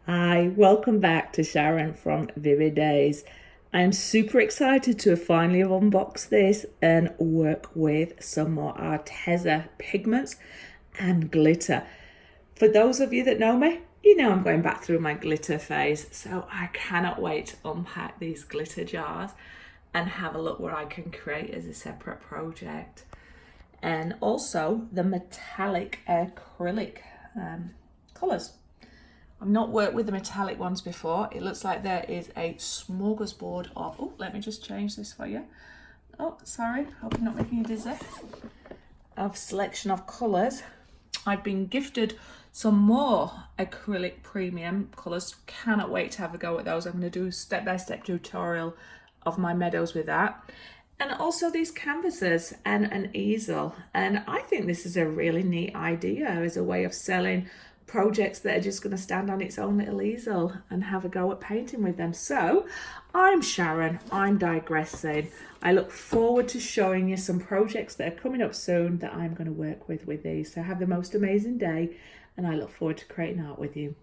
Hi, welcome back to Sharon from Vivid Days. I'm super excited to finally unbox this and work with some more Arteza pigments and glitter. For those of you that know me, you know I'm going back through my glitter phase, so I cannot wait to unpack these glitter jars and have a look what I can create as a separate project. And also the metallic acrylic colours. I've not worked with the metallic ones before. It looks like there is a smorgasbord of, oh, let me just change this for you. Oh, sorry, hope I'm not making you dizzy. Of selection of colours. I've been gifted some more acrylic premium colours. Cannot wait to have a go at those. I'm going to do a step-by-step tutorial of my meadows with that. And also these canvases and an easel. And I think this is a really neat idea as a way of selling projects that are just going to stand on its own little easel and have a go at painting with them. So I'm Sharon, I'm digressing. I look forward to showing you some projects that are coming up soon that I'm going to work with these. So have the most amazing day and I look forward to creating art with you.